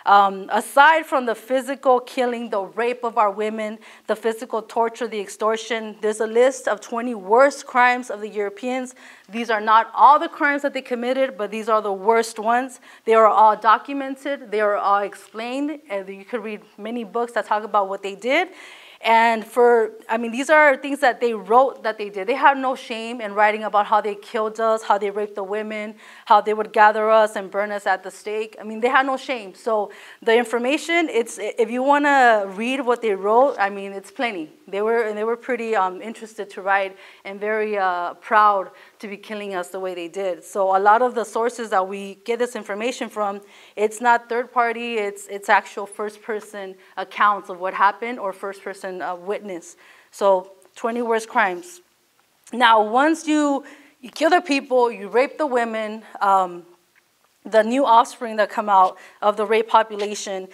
Aside from the physical killing, the rape of our women, the physical torture, the extortion, there's a list of 20 worst crimes of the Europeans. These are not all the crimes that they committed, but these are the worst ones. They are all documented. They are all explained. And you could read many books that talk about what they did. And these are things that they wrote that they did. They had no shame in writing about how they killed us, how they raped the women, how they would gather us and burn us at the stake. I mean, they had no shame. So the information, if you want to read what they wrote, I mean, it's plenty. They were pretty interested to write and very proud to be killing us the way they did. So a lot of the sources that we get this information from, it's not third party, it's actual first person accounts of what happened or first person witness. So 20 worst crimes. Now, once you kill the people, you rape the women, the new offspring that come out of the rape population,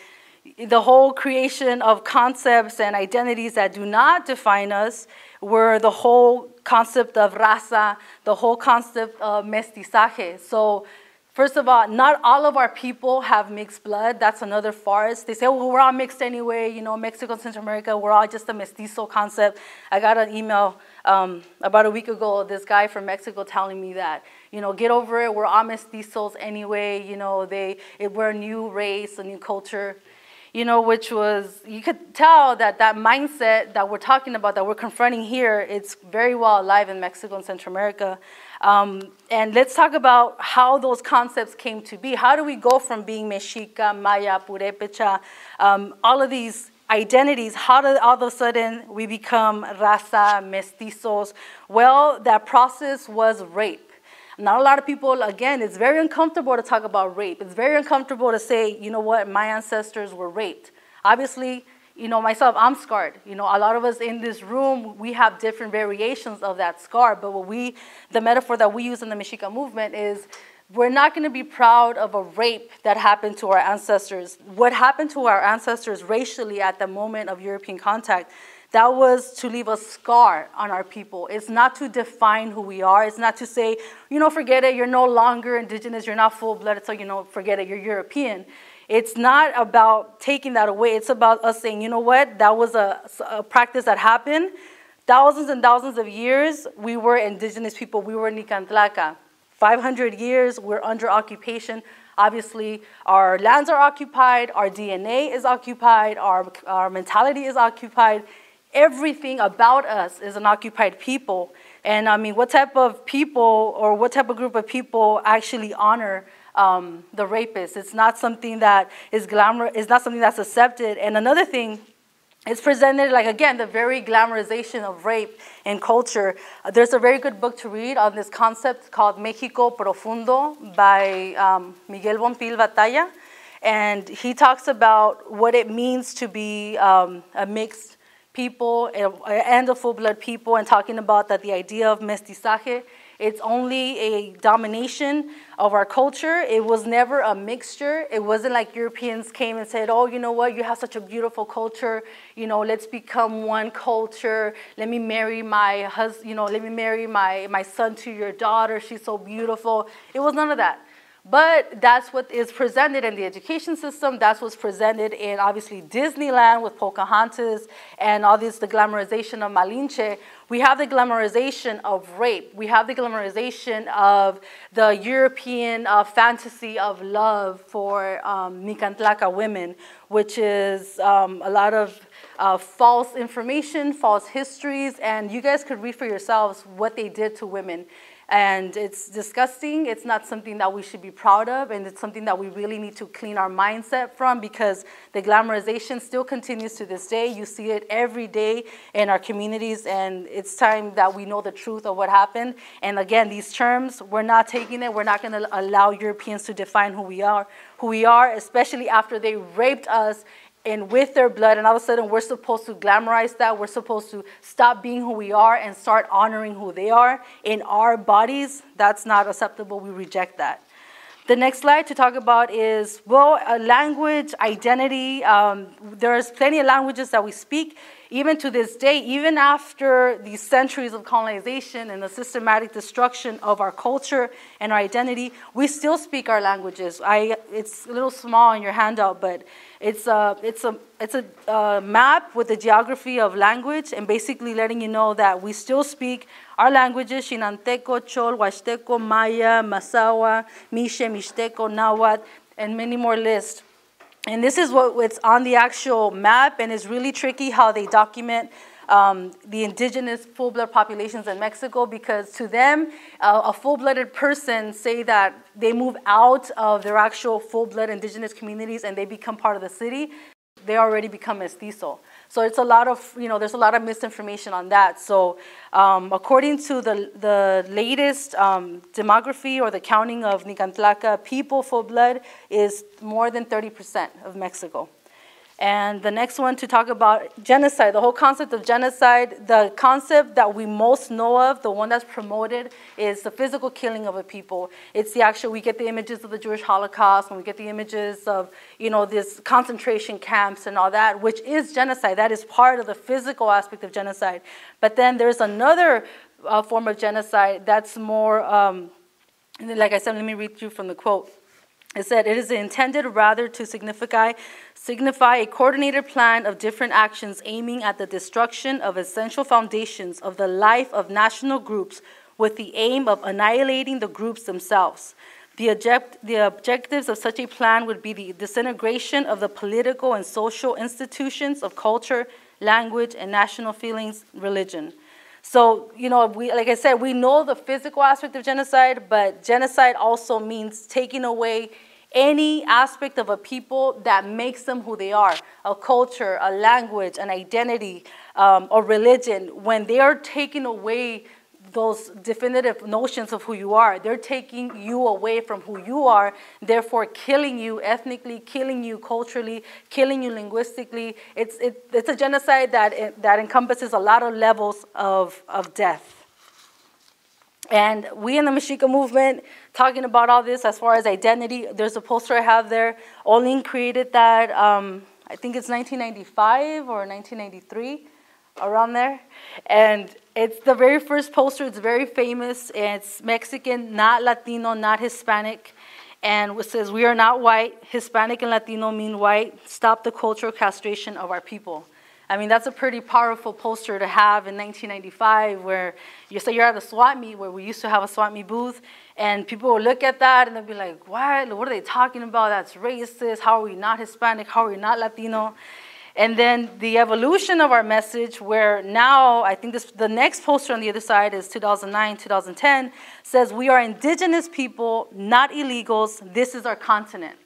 the whole creation of concepts and identities that do not define us, were the whole concept of raza, the whole concept of mestizaje. So first of all, not all of our people have mixed blood. That's another farce. They say, well, we're all mixed anyway. You know, Mexico and Central America, we're all just a mestizo concept. I got an email about a week ago, this guy from Mexico telling me that, you know, get over it. We're all mestizos anyway. You know, we're a new race, a new culture. You know, which was, you could tell that mindset that we're talking about, that we're confronting here, it's very well alive in Mexico and Central America. And let's talk about how those concepts came to be. How do we go from being Mexica, Maya, Purepecha, all of these identities, how did all of a sudden we become raza, mestizos? Well, that process was rape. Not a lot of people, again, it's very uncomfortable to talk about rape. It's very uncomfortable to say, you know what, my ancestors were raped. Obviously, you know, myself, I'm scarred. You know, a lot of us in this room, we have different variations of that scar. But the metaphor that we use in the Mexica movement is, we're not going to be proud of a rape that happened to our ancestors. What happened to our ancestors racially at the moment of European contact, that was to leave a scar on our people. It's not to define who we are. It's not to say, you know, forget it, you're no longer indigenous, you're not full-blooded, so, you know, forget it, you're European. It's not about taking that away. It's about us saying, you know what, that was a practice that happened. Thousands and thousands of years, we were indigenous people. We were Nican Tlaca. 500 years, we're under occupation. Obviously, our lands are occupied, our DNA is occupied, our mentality is occupied. Everything about us is an occupied people. And I mean, what type of people or what type of group of people actually honor the rapists? It's not something that is glamorous, it's not something that's accepted. And another thing, it's presented like, again, the very glamorization of rape and culture. There's a very good book to read on this concept called México Profundo by Miguel Bonfil Batalla. And he talks about what it means to be a mixed people and a full-blood people, and talking about that the idea of mestizaje, it's only a domination of our culture. It was never a mixture. It wasn't like Europeans came and said, oh, you know what, you have such a beautiful culture, you know, let's become one culture. Let me marry my husband, you know, let me marry my son to your daughter. She's so beautiful. It was none of that. But that's what is presented in the education system. That's what's presented in, obviously, Disneyland with Pocahontas and all this, the glamorization of Malinche. We have the glamorization of rape. We have the glamorization of the European fantasy of love for Nican Tlaca women, which is a lot of false information, false histories, and you guys could read for yourselves what they did to women. And it's disgusting. It's not something that we should be proud of, and it's something that we really need to clean our mindset from, because the glamorization still continues to this day. You see it every day in our communities, and it's time that we know the truth of what happened. And again, these terms, we're not taking it. We're not going to allow Europeans to define who we are, especially after they raped us and with their blood, and all of a sudden we're supposed to glamorize that. We're supposed to stop being who we are and start honoring who they are in our bodies. That's not acceptable. We reject that. The next slide to talk about is, well, language, identity. There's plenty of languages that we speak. even to this day, even after these centuries of colonization and the systematic destruction of our culture and our identity, we still speak our languages. It's a little small in your handout, but it's a map with the geography of language and basically letting you know that we still speak our languages: Chinanteco, Chol, Huasteco, Maya, Masawa, Mixe, Mixteco, Nahuatl, and many more lists. And this is what's on the actual map, and it's really tricky how they document the indigenous full-blood populations in Mexico, because to them, a full-blooded person say that they move out of their actual full-blood indigenous communities and they become part of the city, they already become mestizo. So it's a lot of, there's a lot of misinformation on that. So according to the latest demography or the counting of Nican Tlaca people, full blood, is more than 30% of Mexico. And the next one to talk about genocide, the whole concept of genocide, the concept that we most know of, the one that's promoted, is the physical killing of a people. It's the actual, we get the images of the Jewish Holocaust, and we get the images of, this concentration camps and all that, which is genocide. That is part of the physical aspect of genocide. But then there's another form of genocide that's more, like I said, let me read you from the quote. It said, "It is intended rather to signify a coordinated plan of different actions aiming at the destruction of essential foundations of the life of national groups with the aim of annihilating the groups themselves. The objectives of such a plan would be the disintegration of the political and social institutions of culture, language, and national feelings, religion." So, like I said, we know the physical aspect of genocide, but genocide also means taking away any aspect of a people that makes them who they are, a culture, a language, an identity, or religion. When they are taking away those definitive notions of who you are, they're taking you away from who you are, therefore killing you ethnically, killing you culturally, killing you linguistically. It's a genocide that encompasses a lot of levels of death. And we in the Mexica movement, talking about all this as far as identity, there's a poster I have there. Olin created that, I think it's 1995 or 1993, around there. And it's the very first poster. It's very famous. It's Mexican, not Latino, not Hispanic. And it says, "We are not white. Hispanic and Latino mean white. Stop the cultural castration of our people." I mean, that's a pretty powerful poster to have in 1995, where you say you're at a SWAT meet, where we used to have a SWAT meet booth, and people will look at that and they'll be like, what are they talking about? That's racist. How are we not Hispanic? How are we not Latino? And then the evolution of our message, where now, I think the next poster on the other side is 2009, 2010, says, "We are indigenous people, not illegals. This is our continent."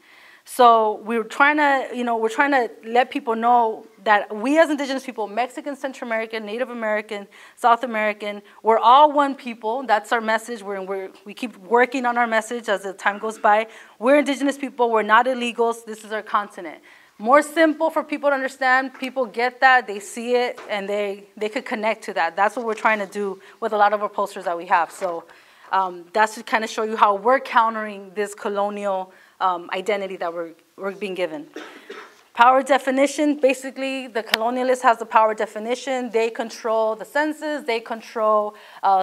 So we're trying to let people know that we as indigenous people, Mexican, Central American, Native American, South American, we're all one people. That's our message. We keep working on our message as the time goes by. We're indigenous people. We're not illegals. This is our continent. More simple for people to understand. People get that. They see it, and they could connect to that. That's what we're trying to do with a lot of our posters that we have. So that's to kind of show you how we're countering this colonial identity that we're being given. Power definition, basically the colonialist has the power definition. They control the census, they control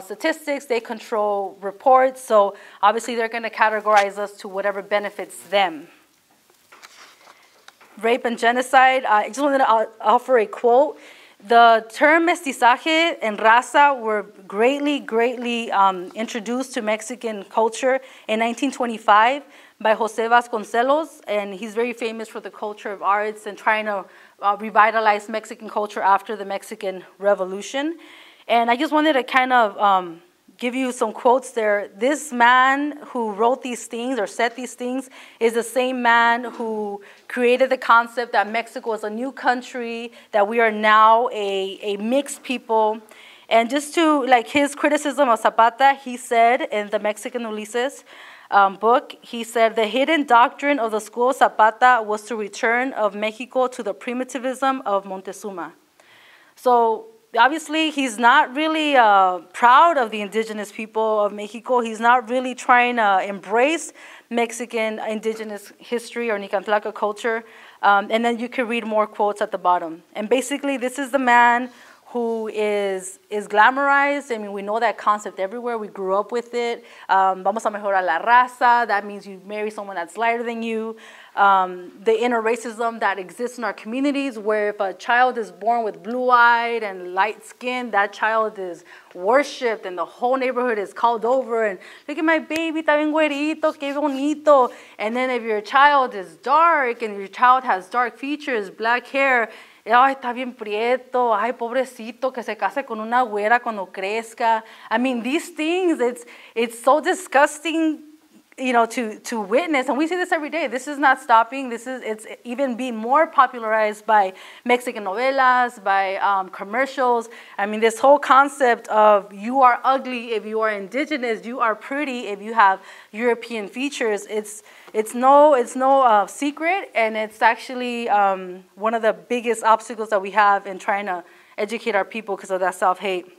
statistics, they control reports. So obviously they're going to categorize us to whatever benefits them. Rape and genocide, I just wanted to offer a quote. The term mestizaje and raza were greatly introduced to Mexican culture in 1925 by Jose Vasconcelos, and he's very famous for the culture of arts and trying to revitalize Mexican culture after the Mexican Revolution. And I just wanted to kind of give you some quotes there. This man who wrote these things or said these things is the same man who created the concept that Mexico is a new country, that we are now a mixed people. And just to, like, his criticism of Zapata, he said in the Mexican Ulises book, he said, "The hidden doctrine of the school of Zapata was to return of Mexico to the primitivism of Montezuma." So obviously, he's not really proud of the indigenous people of Mexico. He's not really trying to embrace Mexican indigenous history or Nican Tlaca culture. And then you can read more quotes at the bottom. And basically, this is the man who is glamorized. I mean, we know that concept everywhere. We grew up with it. Vamos a mejorar la raza. That means you marry someone that's lighter than you. The inner racism that exists in our communities, where if a child is born with blue-eyed and light skin, that child is worshipped and the whole neighborhood is called over. And look at my baby, está bien güerito, qué bonito. And then if your child is dark and your child has dark features, black hair, ay, está bien prieto, ay, pobrecito, que se case con una güera cuando crezca. I mean, these things, it's so disgusting, you know, to witness, and we see this every day. This is not stopping. It's even being more popularized by Mexican novelas, by commercials. I mean, this whole concept of you are ugly if you are indigenous, you are pretty if you have European features. It's no secret, and it's actually one of the biggest obstacles that we have in trying to educate our people because of that self-hate.